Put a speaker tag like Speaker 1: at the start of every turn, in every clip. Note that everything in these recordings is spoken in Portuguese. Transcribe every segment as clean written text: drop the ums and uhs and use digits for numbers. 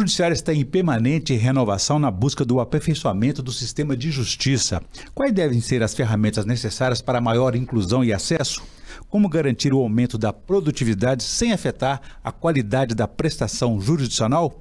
Speaker 1: Judiciário está em permanente renovação na busca do aperfeiçoamento do sistema de justiça. Quais devem ser as ferramentas necessárias para maior inclusão e acesso? Como garantir o aumento da produtividade sem afetar a qualidade da prestação jurisdicional?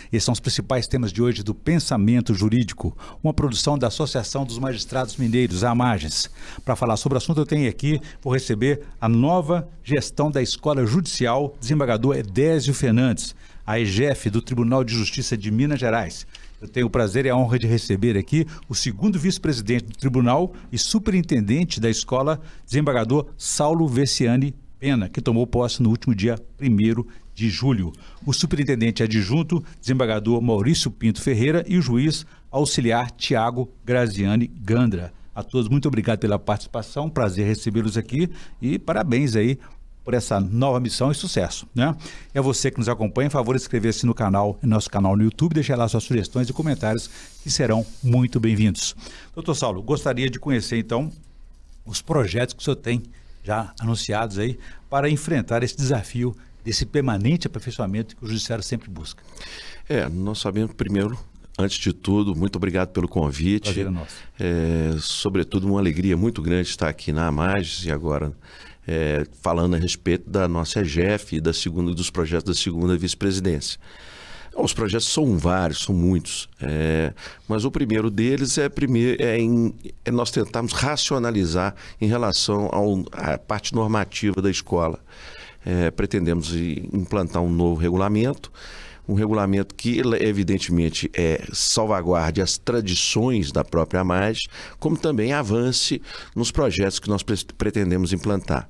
Speaker 1: Esses são os principais temas de hoje do Pensamento Jurídico, uma produção da Associação dos Magistrados Mineiros, a AMAGES. Para falar sobre o assunto, eu tenho aqui, vou receber a nova gestão da Escola Judicial, desembargador Edésio Fernandes, a EGF do Tribunal de Justiça de Minas Gerais. Eu tenho o prazer e a honra de receber aqui o segundo vice-presidente do tribunal e superintendente da escola, desembargador Saulo Veciani Pena, que tomou posse no último dia 1º de julho. O superintendente adjunto, desembargador Maurício Pinto Ferreira, e o juiz auxiliar Tiago Graziani Gandra. A todos, muito obrigado pela participação, prazer recebê-los aqui e parabéns aí por essa nova missão e sucesso, né? É você que nos acompanha, por favor, inscrever-se no canal, no nosso canal no YouTube, deixar lá suas sugestões e comentários que serão muito bem-vindos. Doutor Saulo, gostaria de conhecer então os projetos que o senhor tem já anunciados aí para enfrentar esse desafio desse permanente aperfeiçoamento que o Judiciário sempre busca.
Speaker 2: Nós sabemos primeiro, antes de tudo, muito obrigado pelo convite.
Speaker 1: Prazer é nosso.
Speaker 2: Sobretudo uma alegria muito grande estar aqui na AMAGES e agora falando a respeito da nossa EGF e dos projetos da segunda vice-presidência. Os projetos são vários, são muitos, mas o primeiro deles é nós tentarmos racionalizar em relação à parte normativa da escola. Pretendemos implantar um novo regulamento, um regulamento que, evidentemente, salvaguarde as tradições da própria AMAGES, como também avance nos projetos que nós pretendemos implantar.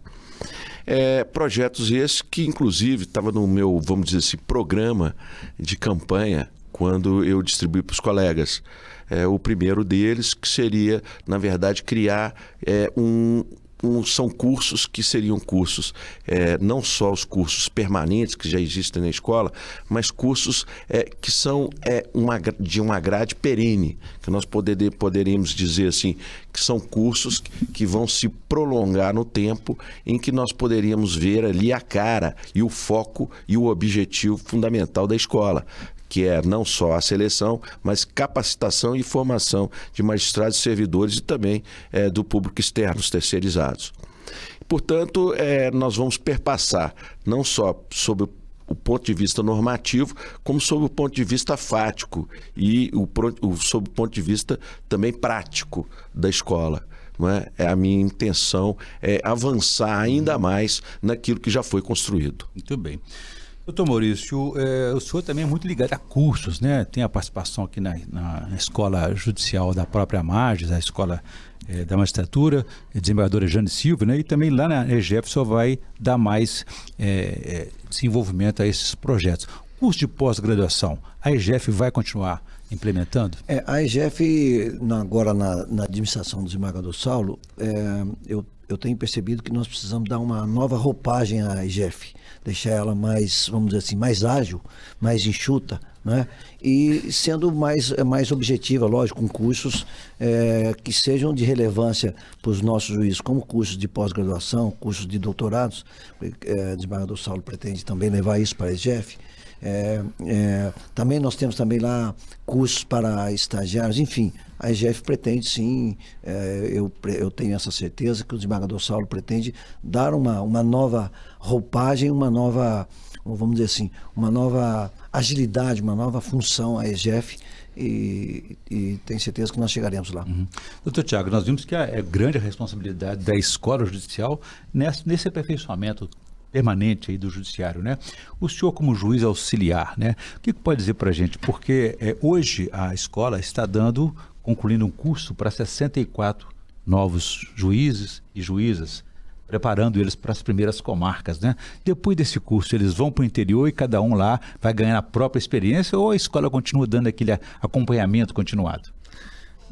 Speaker 2: Projetos esses que, inclusive, estava no meu, vamos dizer assim, programa de campanha, quando eu distribuí para os colegas. O primeiro deles, que seria, na verdade, criar são cursos que seriam cursos, não só os cursos permanentes que já existem na escola, mas cursos que são de uma grade perene, que nós poderíamos dizer assim, que são cursos que vão se prolongar no tempo, em que nós poderíamos ver ali a cara e o foco e o objetivo fundamental da escola, que é não só a seleção, mas capacitação e formação de magistrados e servidores e também do público externo, os terceirizados. Portanto, nós vamos perpassar não só sobre o ponto de vista normativo, como sob o ponto de vista fático e sob o ponto de vista também prático da escola. Não é? A minha intenção é avançar ainda mais naquilo que já foi construído.
Speaker 1: Muito bem. Doutor Maurício, o senhor também é muito ligado a cursos, né? Tem a participação aqui na Escola Judicial da própria AMAGES, a Escola da Magistratura, a desembargadora Jane Silva, né? E também lá na EGF o senhor vai dar mais desenvolvimento a esses projetos. Curso de pós-graduação, a EGF vai continuar implementando?
Speaker 3: A EGF, agora na administração do desembargador Saulo, eu tenho percebido que nós precisamos dar uma nova roupagem à EGF, deixar ela mais, vamos dizer assim, mais ágil, mais enxuta, né? E sendo mais objetiva, lógico, com cursos que sejam de relevância para os nossos juízes, como cursos de pós-graduação, cursos de doutorados. O desembargador Saulo pretende também levar isso para a EGF. Também nós temos também lá cursos para estagiários, enfim, a EGF pretende sim, eu tenho essa certeza que o desembargador Saulo pretende dar uma nova roupagem, uma nova, vamos dizer assim, uma nova agilidade, uma nova função à EGF e tenho certeza que nós chegaremos lá.
Speaker 1: Doutor Tiago, nós vimos que é grande a responsabilidade da Escola Judicial nesse aperfeiçoamento permanente aí do judiciário, né? O senhor como juiz auxiliar, né? O que pode dizer para a gente? Porque hoje a escola está concluindo um curso para 64 novos juízes e juízas, preparando eles para as primeiras comarcas, né? Depois desse curso, eles vão para o interior e cada um lá vai ganhar a própria experiência ou a escola continua dando aquele acompanhamento continuado?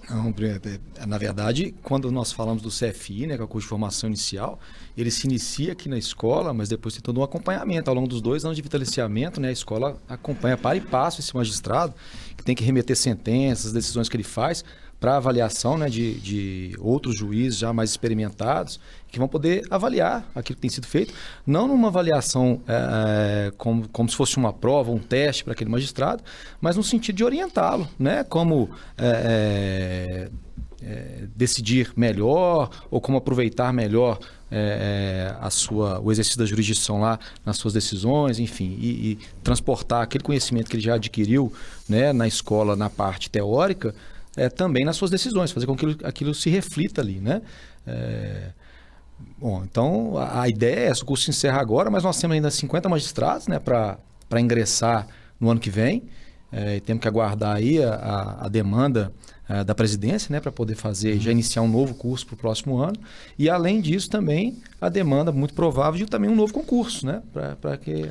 Speaker 4: Não, na verdade, quando nós falamos do CFI, né, que é o curso de formação inicial, ele se inicia aqui na escola, mas depois tem todo um acompanhamento. Ao longo dos 2 anos de vitaliciamento, né, a escola acompanha para e passo esse magistrado, que tem que remeter sentenças, decisões que ele faz, para avaliação, né, de outros juízes já mais experimentados, que vão poder avaliar aquilo que tem sido feito, não numa avaliação como se fosse uma prova, um teste para aquele magistrado, mas no sentido de orientá-lo, né, como decidir melhor ou como aproveitar melhor o exercício da jurisdição lá nas suas decisões, enfim, e transportar aquele conhecimento que ele já adquiriu, né, na escola, na parte teórica, também nas suas decisões, fazer com que aquilo se reflita ali, né? Bom, então a ideia é essa, o curso se encerra agora, mas nós temos ainda 50 magistrados, né, para ingressar no ano que vem, e temos que aguardar aí a demanda da presidência, né, para poder já iniciar um novo curso para o próximo ano, e além disso também a demanda muito provável de também um novo concurso, né, para que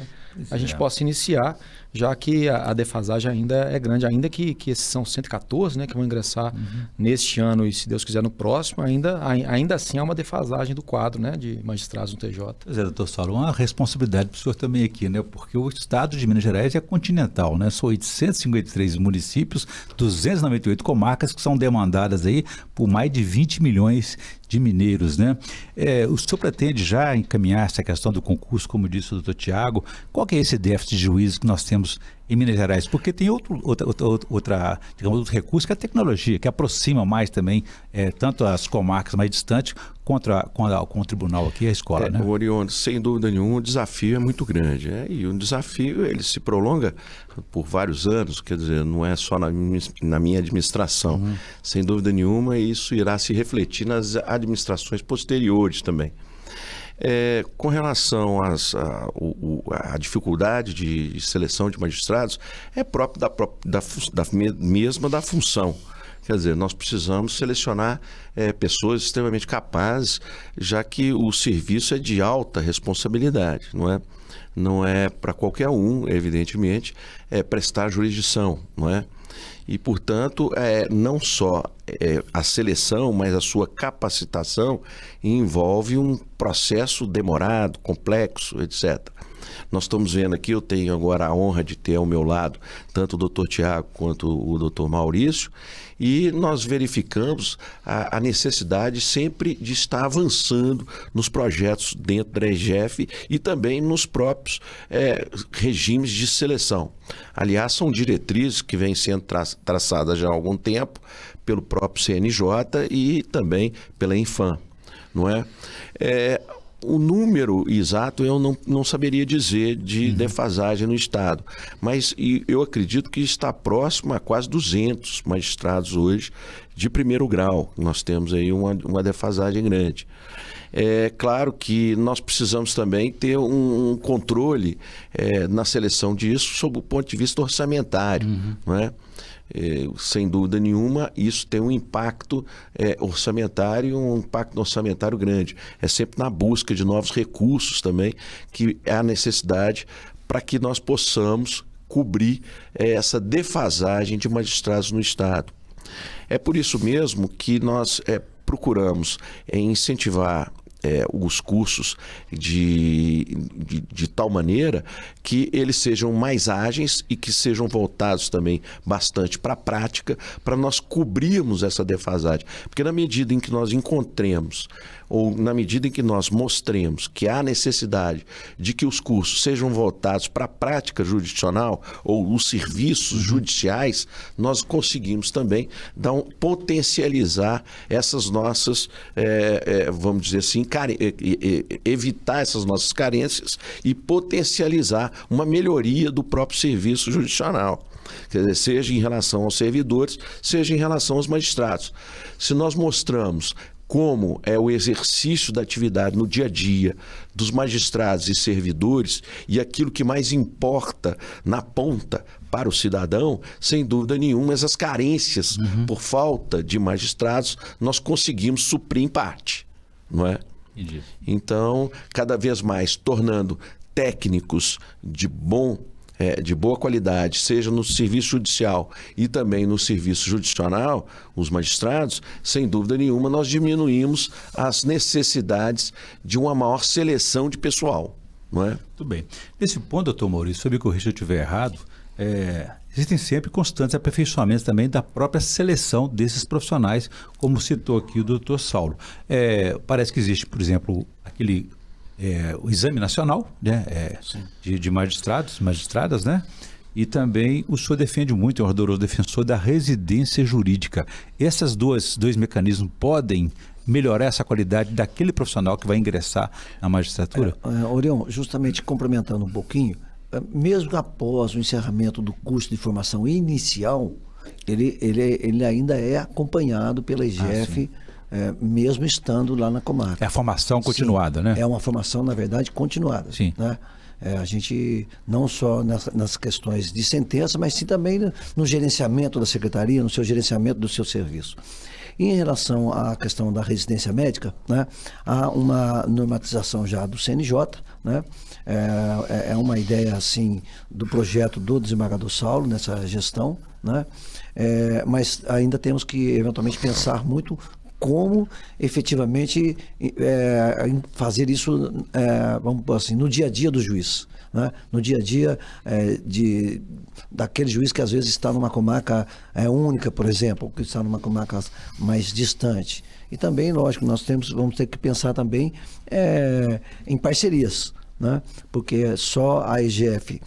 Speaker 4: a gente possa iniciar, já que a defasagem ainda é grande, ainda que esses são 114, né, que vão ingressar neste ano e, se Deus quiser, no próximo, ainda assim há uma defasagem do quadro, né, de magistrados no TJ.
Speaker 1: Pois é, doutor Saulo, uma responsabilidade para o senhor também aqui, né, porque o estado de Minas Gerais é continental, né, são 853 municípios, 298 comarcas que são demandadas aí por mais de 20 milhões de mineiros, né? O senhor pretende já encaminhar essa questão do concurso, como disse o doutor Tiago? Qual que é esse déficit de juízes que nós temos em Minas Gerais? Porque tem outro recurso que é a tecnologia, que aproxima mais também tanto as comarcas mais distantes com o tribunal aqui, a escola, né?
Speaker 2: Orion, sem dúvida nenhuma, o desafio é muito grande, né? E o desafio, ele se prolonga por vários anos, quer dizer, não é só na minha administração. Sem dúvida nenhuma, isso irá se refletir nas administrações posteriores também. Com relação à dificuldade de seleção de magistrados, é próprio da função. Quer dizer, nós precisamos selecionar pessoas extremamente capazes, já que o serviço é de alta responsabilidade, não é? Não é para qualquer um, evidentemente, prestar jurisdição, não é? E, portanto, não só a seleção, mas a sua capacitação envolve um processo demorado, complexo, etc. Nós estamos vendo aqui, eu tenho agora a honra de ter ao meu lado tanto o doutor Tiago quanto o doutor Maurício, e nós verificamos a necessidade sempre de estar avançando nos projetos dentro da EGEF e também nos próprios regimes de seleção. Aliás, são diretrizes que vêm sendo traçadas já há algum tempo pelo próprio CNJ e também pela Infam, não é? O número exato eu não saberia dizer de defasagem no Estado, mas eu acredito que está próximo a quase 200 magistrados hoje de primeiro grau. Nós temos aí uma defasagem grande. É claro que nós precisamos também ter um controle na seleção disso sob o ponto de vista orçamentário, não é? Sem dúvida nenhuma, isso tem um impacto orçamentário grande. É sempre na busca de novos recursos também que é a necessidade para que nós possamos cobrir essa defasagem de magistrados no Estado. É por isso mesmo que nós procuramos incentivar os cursos de tal maneira que eles sejam mais ágeis e que sejam voltados também bastante para a prática, para nós cobrirmos essa defasagem. Porque na medida em que nós encontremos, ou na medida em que nós mostremos que há necessidade de que os cursos sejam voltados para a prática jurisdicional ou os serviços judiciais, nós conseguimos também potencializar essas nossas, vamos dizer assim, evitar essas nossas carências e potencializar uma melhoria do próprio serviço jurisdicional. Quer dizer, seja em relação aos servidores, seja em relação aos magistrados. Se nós mostramos como é o exercício da atividade no dia a dia dos magistrados e servidores e aquilo que mais importa na ponta para o cidadão, sem dúvida nenhuma, essas carências por falta de magistrados, nós conseguimos suprir em parte, não é?
Speaker 1: Entendi.
Speaker 2: Então, cada vez mais tornando técnicos de boa qualidade, seja no serviço judicial e também no serviço judicional, os magistrados, sem dúvida nenhuma, nós diminuímos as necessidades de uma maior seleção de pessoal, não é?
Speaker 1: Muito bem. Nesse ponto, doutor Maurício, se eu me corrija se eu estiver errado, existem sempre constantes aperfeiçoamentos também da própria seleção desses profissionais, como citou aqui o doutor Saulo. Parece que existe, por exemplo, o exame nacional, né, de magistrados, magistradas, né? E também o senhor defende muito, é um ardoroso defensor da residência jurídica. Esses dois mecanismos podem melhorar essa qualidade daquele profissional que vai ingressar na magistratura?
Speaker 3: Orion, justamente complementando um pouquinho, mesmo após o encerramento do curso de formação inicial, ele ainda é acompanhado pela IGF, mesmo estando lá na comarca.
Speaker 1: É a formação continuada,
Speaker 3: sim,
Speaker 1: né?
Speaker 3: É uma formação, na verdade, continuada.
Speaker 1: Sim.
Speaker 3: Né? A gente, não só nas questões de sentença, mas sim também no gerenciamento da secretaria, no seu gerenciamento do seu serviço. E em relação à questão da residência médica, né, há uma normatização já do CNJ, né? É uma ideia assim do projeto do desembargador Saulo nessa gestão, né? Mas ainda temos que eventualmente pensar muito como efetivamente fazer isso, vamos dizer assim, no dia a dia do juiz, né? No dia a dia daquele juiz que às vezes está numa comarca única, por exemplo, que está numa comarca mais distante. E também, lógico, vamos ter que pensar também em parcerias, né? Porque só a IGF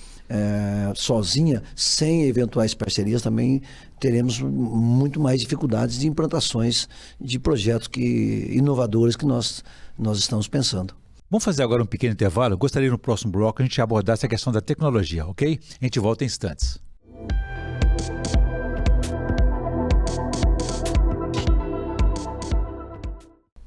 Speaker 3: sozinha, sem eventuais parcerias, também teremos muito mais dificuldades de implantações de projetos inovadores que nós estamos pensando.
Speaker 1: Vamos fazer agora um pequeno intervalo. Eu gostaria no próximo bloco a gente abordar essa questão da tecnologia, ok? A gente volta em instantes.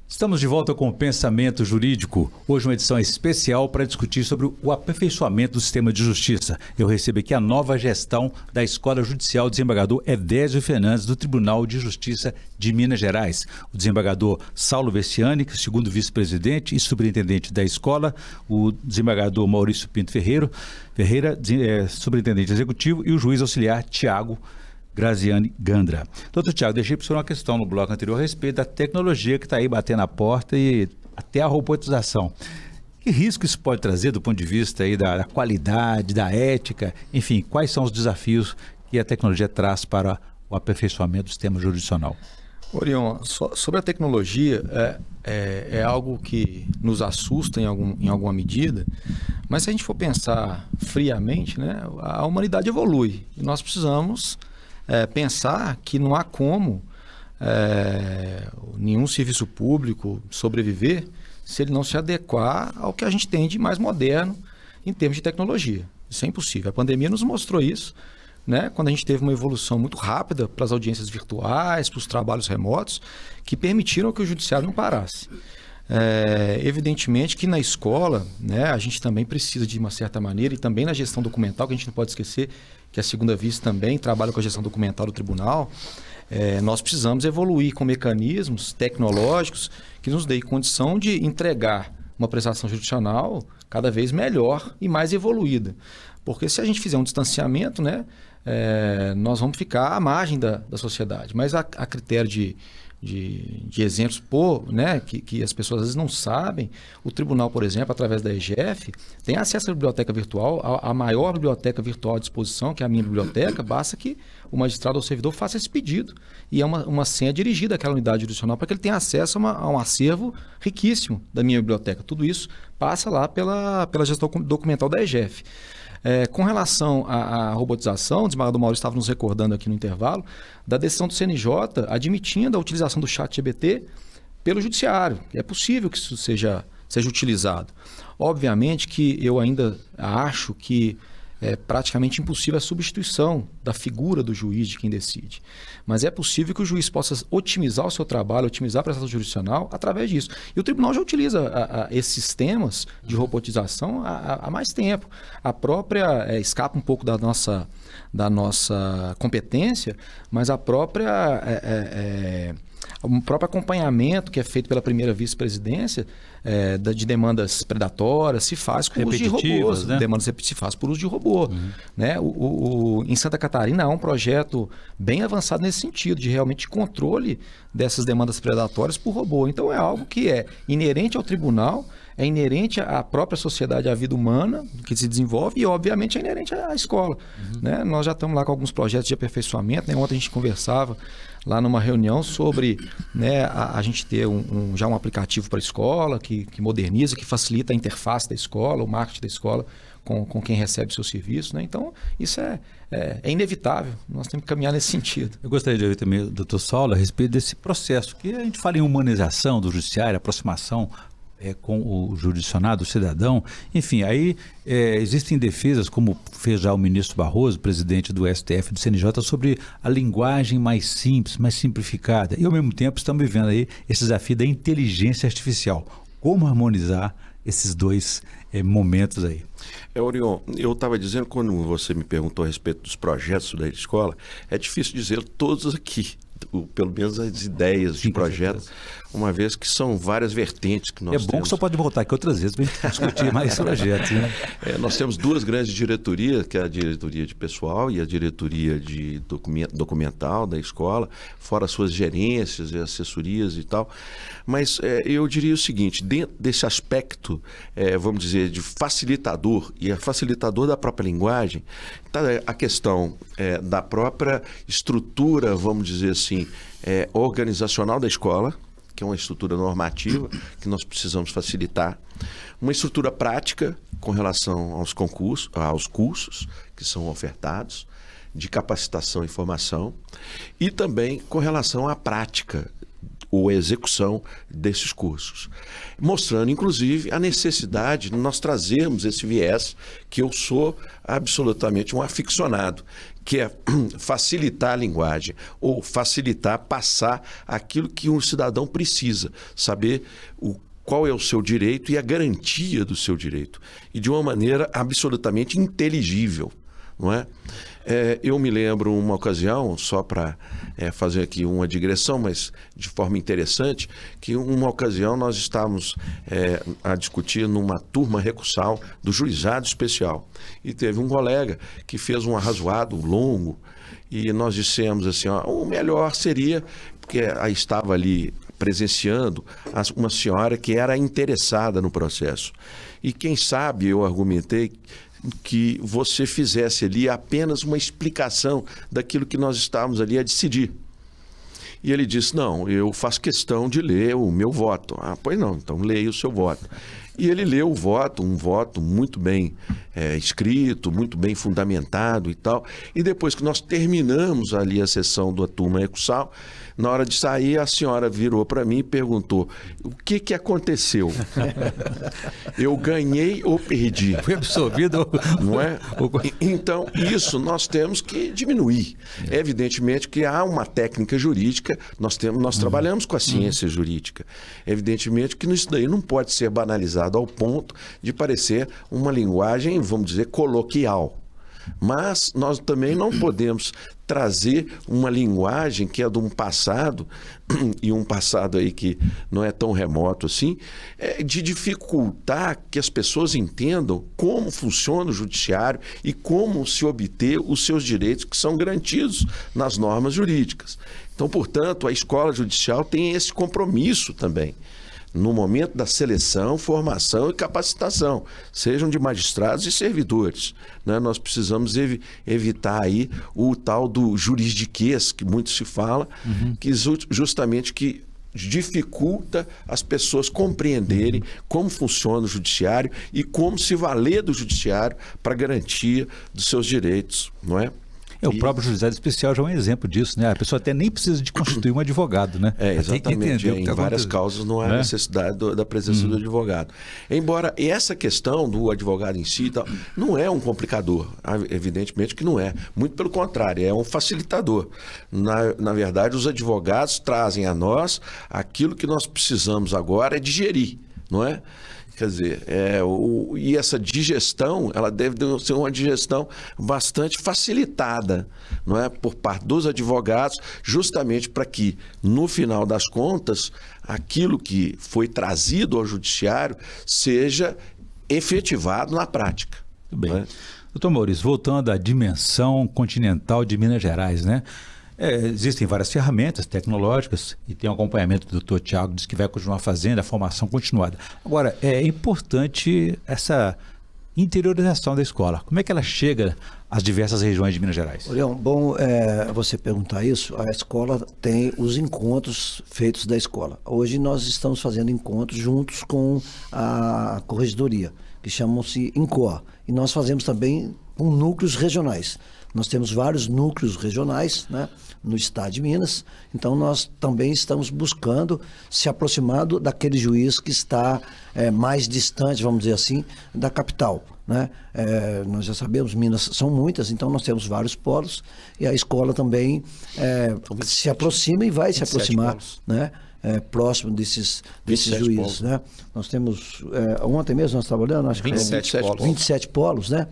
Speaker 1: Estamos de volta com o Pensamento Jurídico. Hoje uma edição especial para discutir sobre o aperfeiçoamento do sistema de justiça. Eu recebo aqui a nova gestão da Escola Judicial Desembargador Edésio Fernandes, do Tribunal de Justiça de Minas Gerais. O desembargador Saulo Vessiani, segundo vice-presidente e superintendente da escola, o desembargador Maurício Pinto Ferreira, superintendente executivo, e o juiz auxiliar Tiago Graziani Gandra. Doutor Tiago, deixei para o senhor uma questão no bloco anterior a respeito da tecnologia que está aí batendo a porta e até a robotização. Que risco isso pode trazer do ponto de vista aí da qualidade, da ética, enfim, quais são os desafios que a tecnologia traz para o aperfeiçoamento do sistema jurisdicional?
Speaker 4: Orion, sobre a tecnologia, é algo que nos assusta em alguma medida, mas se a gente for pensar friamente, né, a humanidade evolui e nós precisamos pensar que não há como nenhum serviço público sobreviver se ele não se adequar ao que a gente tem de mais moderno em termos de tecnologia. Isso é impossível. A pandemia nos mostrou isso, né? Quando a gente teve uma evolução muito rápida para as audiências virtuais, para os trabalhos remotos, que permitiram que o judiciário não parasse. Evidentemente que na escola, né, a gente também precisa de uma certa maneira, e também na gestão documental, que a gente não pode esquecer que a segunda vice também trabalha com a gestão documental do tribunal, nós precisamos evoluir com mecanismos tecnológicos que nos deem condição de entregar uma prestação jurisdicional cada vez melhor e mais evoluída. Porque se a gente fizer um distanciamento, né, nós vamos ficar à margem da sociedade. Mas a critério de exemplos, né, que as pessoas às vezes não sabem, o tribunal, por exemplo, através da IGF, tem acesso à biblioteca virtual, a maior biblioteca virtual à disposição, que é a minha biblioteca, basta que o magistrado ou servidor faça esse pedido. E é uma senha dirigida àquela unidade jurisdicional para que ele tenha acesso a um acervo riquíssimo da minha biblioteca. Tudo isso passa lá pela gestão documental da IGF. Com relação à robotização, o desembargador Maurício estava nos recordando aqui no intervalo, da decisão do CNJ admitindo a utilização do ChatGPT pelo judiciário. É possível que isso seja utilizado. Obviamente que eu ainda acho que é praticamente impossível a substituição da figura do juiz, de quem decide. Mas é possível que o juiz possa otimizar o seu trabalho, otimizar a prestação jurisdicional através disso. E o tribunal já utiliza esses sistemas de robotização há mais tempo. A própria, escapa um pouco da nossa competência, mas o próprio acompanhamento que é feito pela primeira vice-presidência de demandas predatórias se faz com uso de robôs, né? Demandas se faz por uso de robô. Né? Em Santa Catarina há um projeto bem avançado nesse sentido, de realmente controle dessas demandas predatórias por robô. Então é algo que é inerente ao tribunal, é inerente à própria sociedade, à vida humana que se desenvolve e, obviamente, é inerente à escola. Né? Nós já estamos lá com alguns projetos de aperfeiçoamento. Né? Ontem a gente conversava lá numa reunião sobre, né, a gente ter já um aplicativo para a escola que moderniza, que facilita a interface da escola, o marketing da escola com quem recebe o seu serviço. Né? Então, isso é inevitável. Nós temos que caminhar nesse sentido.
Speaker 1: Eu gostaria de ouvir também o Dr. Saulo a respeito desse processo, que a gente fala em humanização do judiciário, aproximação com o jurisdicionado, o cidadão. Enfim, aí existem defesas, como fez já o ministro Barroso, presidente do STF e do CNJ, sobre a linguagem mais simples, mais simplificada. E, ao mesmo tempo, estamos vivendo aí esse desafio da inteligência artificial. Como harmonizar esses dois momentos aí?
Speaker 2: Orion, eu estava dizendo, quando você me perguntou a respeito dos projetos da escola, é difícil dizer todos aqui, pelo menos as ideias de projetos, uma vez que são várias vertentes que nós temos.
Speaker 1: É bom que só pode voltar aqui outras vezes para a gente discutir mais projetos. Né?
Speaker 2: Nós temos duas grandes diretorias, que é a diretoria de pessoal e a diretoria de documental da escola, fora suas gerências e assessorias e tal. Mas eu diria o seguinte, dentro desse aspecto, vamos dizer, de facilitador e facilitador da própria linguagem, está a questão da própria estrutura, vamos dizer assim, organizacional da escola, que é uma estrutura normativa que nós precisamos facilitar, uma estrutura prática com relação aos cursos que são ofertados, de capacitação e formação, e também com relação à prática ou execução desses cursos, mostrando inclusive a necessidade de nós trazermos esse viés que eu sou absolutamente um aficionado, que é facilitar a linguagem ou facilitar, passar aquilo que um cidadão precisa, saber qual é o seu direito e a garantia do seu direito, e de uma maneira absolutamente inteligível, não é? Eu me lembro uma ocasião, só para fazer aqui uma digressão, mas de forma interessante, que uma ocasião nós estávamos a discutir numa turma recursal do juizado especial. E teve um colega que fez um arrazoado longo e nós dissemos assim, o melhor seria, porque aí estava ali presenciando uma senhora que era interessada no processo. E quem sabe, eu argumentei, que você fizesse ali apenas uma explicação daquilo que nós estávamos ali a decidir. E ele disse, não, eu faço questão de ler o meu voto. Pois não, então leia o seu voto. E ele leu o voto, um voto muito bem escrito, muito bem fundamentado e tal. E depois que nós terminamos ali a sessão da turma recursal, na hora de sair, a senhora virou para mim e perguntou, o que aconteceu? Eu ganhei ou perdi?
Speaker 1: Foi absolvido?
Speaker 2: Não é? Então, isso nós temos que diminuir. Evidentemente que há uma técnica jurídica, nós trabalhamos com a ciência jurídica. Evidentemente que isso daí não pode ser banalizado ao ponto de parecer uma linguagem, vamos dizer, coloquial. Mas nós também não podemos trazer uma linguagem que é de um passado, e um passado aí que não é tão remoto assim, de dificultar que as pessoas entendam como funciona o judiciário e como se obter os seus direitos que são garantidos nas normas jurídicas. Então, portanto, a escola judicial tem esse compromisso também, no momento da seleção, formação e capacitação, sejam de magistrados e servidores. Né? Nós precisamos evitar aí o tal do juridiquês, que muito se fala, que justamente que dificulta as pessoas compreenderem como funciona o judiciário e como se valer do judiciário para garantia dos seus direitos, não é?
Speaker 1: O próprio juizado especial já é um exemplo disso, né? A pessoa até nem precisa de constituir um advogado, né?
Speaker 2: Exatamente. Em várias causas não há necessidade da presença do advogado. Embora essa questão do advogado em si não é um complicador, evidentemente que não é. Muito pelo contrário, é um facilitador. Na verdade, os advogados trazem a nós aquilo que nós precisamos agora digerir, não é? Quer dizer, e essa digestão, ela deve ser uma digestão bastante facilitada, não é? Por parte dos advogados, justamente para que, no final das contas, aquilo que foi trazido ao judiciário seja efetivado na prática.
Speaker 1: Muito bem. Doutor Maurício, voltando à dimensão continental de Minas Gerais, né? Existem várias ferramentas tecnológicas e tem um acompanhamento do Dr. Tiago, diz que vai continuar fazendo a formação continuada. Agora, é importante essa interiorização da escola. Como é que ela chega às diversas regiões de Minas Gerais?
Speaker 3: Orião, bom você perguntar isso. A escola tem os encontros feitos da escola. Hoje nós estamos fazendo encontros juntos com a corregedoria, que chamam-se INCOR. E nós fazemos também com núcleos regionais. Nós temos vários núcleos regionais, né, no estado de Minas, então nós também estamos buscando se aproximar daquele juiz que está mais distante, vamos dizer assim, da capital. Né? Nós já sabemos, Minas são muitas, então nós temos vários polos e a escola também se aproxima e vai se aproximar, né? Próximo desses juízes, né? Nós temos, ontem mesmo nós trabalhamos, acho que 27 polos, né?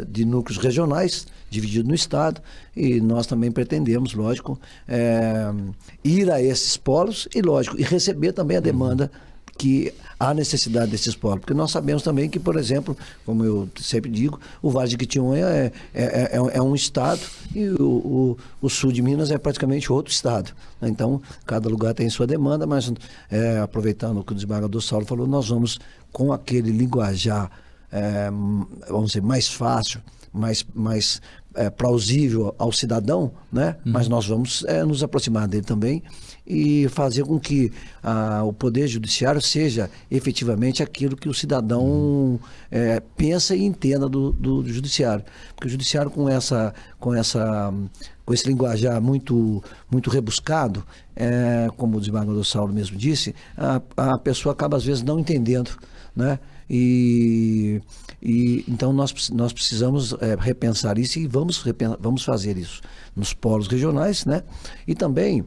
Speaker 3: De núcleos regionais, divididos no estado, e nós também pretendemos, lógico, ir a esses polos e, lógico, e receber também a demanda que há necessidade desses polos, porque nós sabemos também que, por exemplo, como eu sempre digo, o Vale de Quitinhonha é um estado e o sul de Minas é praticamente outro estado. Então, cada lugar tem sua demanda, mas aproveitando o que o desembargador Saulo falou, nós vamos com aquele linguajar, vamos dizer, mais fácil, mais plausível ao cidadão, né? Mas nós vamos nos aproximar dele também e fazer com que o Poder Judiciário seja efetivamente aquilo que o cidadão pensa e entenda do Judiciário. Porque o Judiciário com esse linguajar muito rebuscado, como o desembargador Saulo mesmo disse, a pessoa acaba às vezes não entendendo, né? E então nós precisamos repensar isso e vamos fazer isso nos polos regionais, né? E também,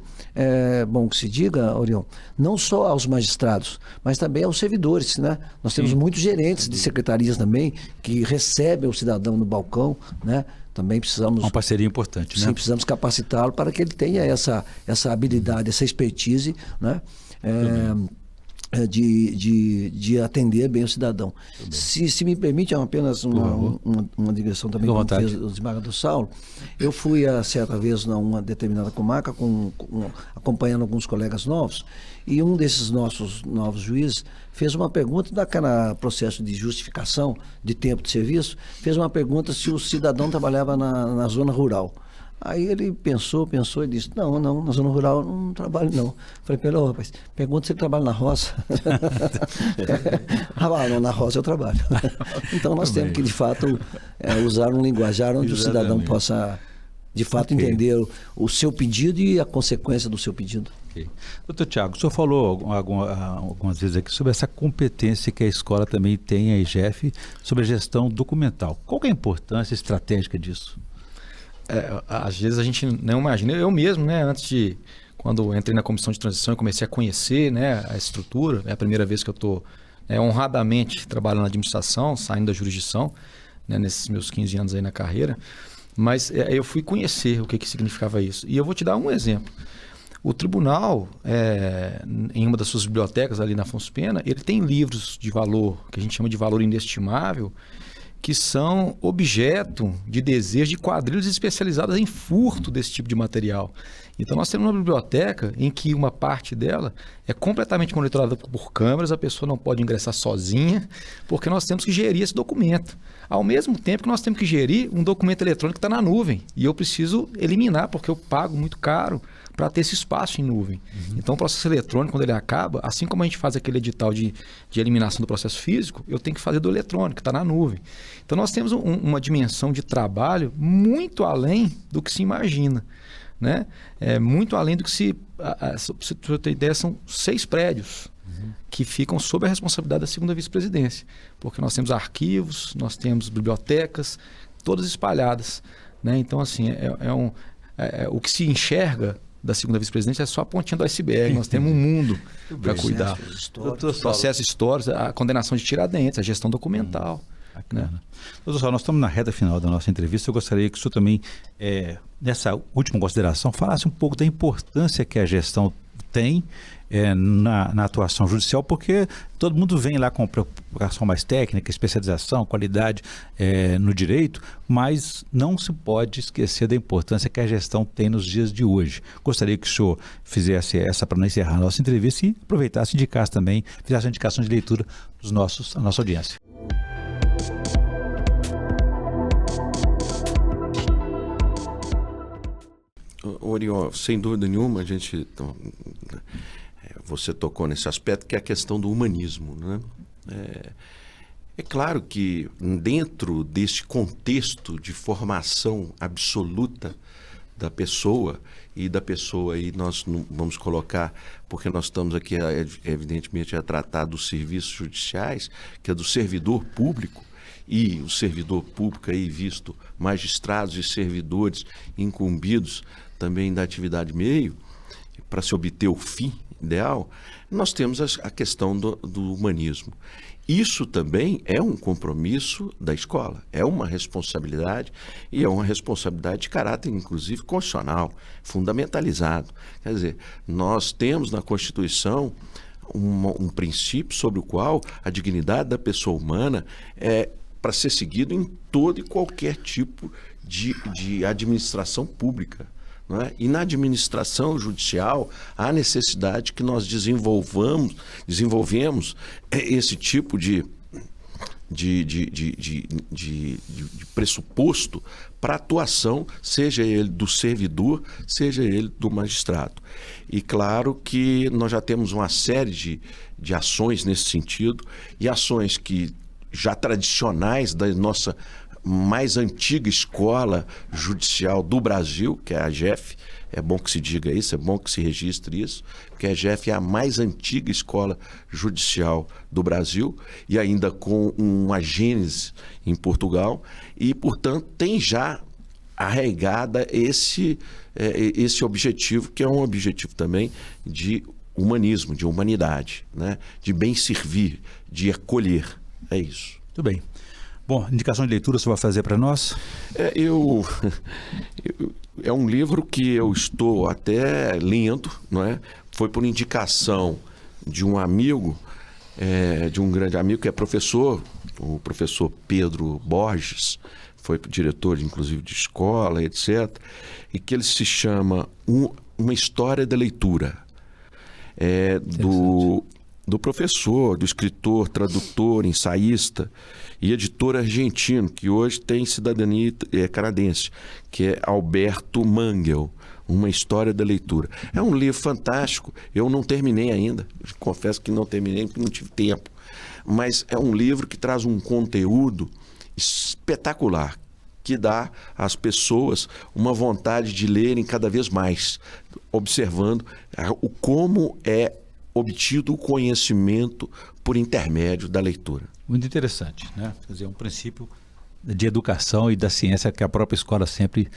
Speaker 3: bom que se diga, Orião, não só aos magistrados, mas também aos servidores, né? Nós temos muitos gerentes de secretarias também que recebem o cidadão no balcão, né? Também precisamos...
Speaker 1: Uma parceria importante, né?
Speaker 3: Sim, precisamos capacitá-lo para que ele tenha essa habilidade, essa expertise, né? De atender bem o cidadão. Se me permite, apenas uma digressão também, como fez o desembargador Saulo. Eu fui certa vez numa determinada comarca acompanhando alguns colegas novos, e um desses nossos novos juízes fez uma pergunta daquela processo de justificação de tempo de serviço, fez uma pergunta se o cidadão trabalhava na zona rural. Aí ele pensou e disse, não, na zona rural eu não trabalho não. Falei para ele, rapaz, pergunta se ele trabalha na roça. Não, na roça eu trabalho. Então nós temos que, de fato, usar um linguajar onde o cidadão possa, de fato, entender o seu pedido e a consequência do seu pedido.
Speaker 1: Okay. Doutor Tiago, o senhor falou algumas vezes aqui sobre essa competência que a escola também tem, a IGF, sobre a gestão documental. Qual que é a importância estratégica disso?
Speaker 4: Às vezes a gente não imagina. Eu mesmo, né, quando entrei na comissão de transição e comecei a conhecer, né, a estrutura, é a primeira vez que eu estou honradamente trabalhando na administração, saindo da jurisdição, né, nesses meus 15 anos aí na carreira, mas eu fui conhecer o que significava isso. E eu vou te dar um exemplo. O tribunal, em uma das suas bibliotecas ali na Afonso Pena, ele tem livros de valor, que a gente chama de valor inestimável, que são objeto de desejo de quadrilhas especializadas em furto desse tipo de material. Então nós temos uma biblioteca em que uma parte dela é completamente monitorada por câmeras, a pessoa não pode ingressar sozinha, porque nós temos que gerir esse documento. Ao mesmo tempo que nós temos que gerir um documento eletrônico que está na nuvem, e eu preciso eliminar, porque eu pago muito caro para ter esse espaço em nuvem. Então o processo eletrônico, quando ele acaba, assim como a gente faz aquele edital de eliminação do processo físico, eu tenho que fazer do eletrônico, que está na nuvem. Então nós temos uma dimensão de trabalho muito além do que se imagina, né? Muito além do que se você ter ideia, são 6 prédios que ficam sob a responsabilidade da segunda vice-presidência, porque nós temos arquivos, nós temos bibliotecas, todas espalhadas, né? Então assim, o que se enxerga da segunda vice-presidência é só a pontinha do iceberg. Nós temos um mundo para cuidar. Processo histórico, a condenação de Tiradentes, a gestão documental. Né?
Speaker 1: Doutor Saulo, nós estamos na reta final da nossa entrevista. Eu gostaria que o senhor também, nessa última consideração, falasse um pouco da importância que a gestão tem na atuação judicial, porque todo mundo vem lá com preocupação mais técnica, especialização, qualidade no direito, mas não se pode esquecer da importância que a gestão tem nos dias de hoje. Gostaria que o senhor fizesse essa para não encerrar a nossa entrevista e aproveitasse e indicasse também, fizesse a indicação de leitura da nossa audiência.
Speaker 2: Oriol, sem dúvida nenhuma, você tocou nesse aspecto que é a questão do humanismo, né? É claro que dentro deste contexto de formação absoluta da pessoa, e da pessoa aí nós não vamos colocar, porque nós estamos aqui evidentemente a tratar dos serviços judiciais, que é do servidor público, e o servidor público aí visto magistrados e servidores incumbidos também da atividade meio, para se obter o fim ideal, nós temos a questão do humanismo. Isso também é um compromisso da escola, é uma responsabilidade, e é uma responsabilidade de caráter, inclusive, constitucional, fundamentalizado. Quer dizer, nós temos na Constituição um princípio sobre o qual a dignidade da pessoa humana é para ser seguido em todo e qualquer tipo de administração pública. Não é? E na administração judicial há necessidade que nós desenvolvemos esse tipo de pressuposto para atuação, seja ele do servidor, seja ele do magistrado. E claro que nós já temos uma série de ações nesse sentido, e ações que já tradicionais da nossa mais antiga escola judicial do Brasil, que é a AGEF. É bom que se diga isso, é bom que se registre isso, porque a AGEF é a mais antiga escola judicial do Brasil, e ainda com uma gênese em Portugal, e, portanto, tem já arraigada esse objetivo, que é um objetivo também de humanismo, de humanidade, né? De bem servir, de acolher. É isso.
Speaker 1: Muito bem. Bom, indicação de leitura você vai fazer para nós?
Speaker 2: É um livro que eu estou até lendo, não é? Foi por indicação de um amigo, de um grande amigo que é professor, o professor Pedro Borges, foi diretor, inclusive, de escola, etc., e que ele se chama Uma História da Leitura. Do professor, do escritor, tradutor, ensaísta e editor argentino, que hoje tem cidadania canadense, que é Alberto Mangel, Uma História da Leitura. É um livro fantástico, eu não terminei ainda, confesso que não terminei porque não tive tempo, mas é um livro que traz um conteúdo espetacular, que dá às pessoas uma vontade de lerem cada vez mais, observando como é obtido o conhecimento por intermédio da leitura.
Speaker 1: Muito interessante, né? Quer dizer, um princípio de educação e da ciência que a própria escola sempre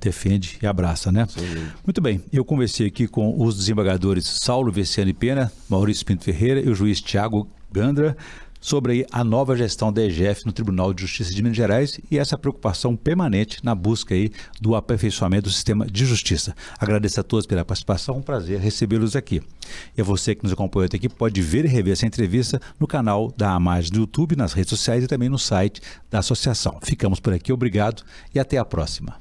Speaker 1: defende e abraça, né?
Speaker 2: Sim.
Speaker 1: Muito bem, eu conversei aqui com os desembargadores Saulo Veciani Pena, Maurício Pinto Ferreira e o juiz Tiago Gandra sobre a nova gestão da EGF no Tribunal de Justiça de Minas Gerais e essa preocupação permanente na busca aí do aperfeiçoamento do sistema de justiça. Agradeço a todos pela participação, um prazer recebê-los aqui. E a você que nos acompanhou até aqui pode ver e rever essa entrevista no canal da AMAGES no YouTube, nas redes sociais e também no site da associação. Ficamos por aqui, obrigado e até a próxima.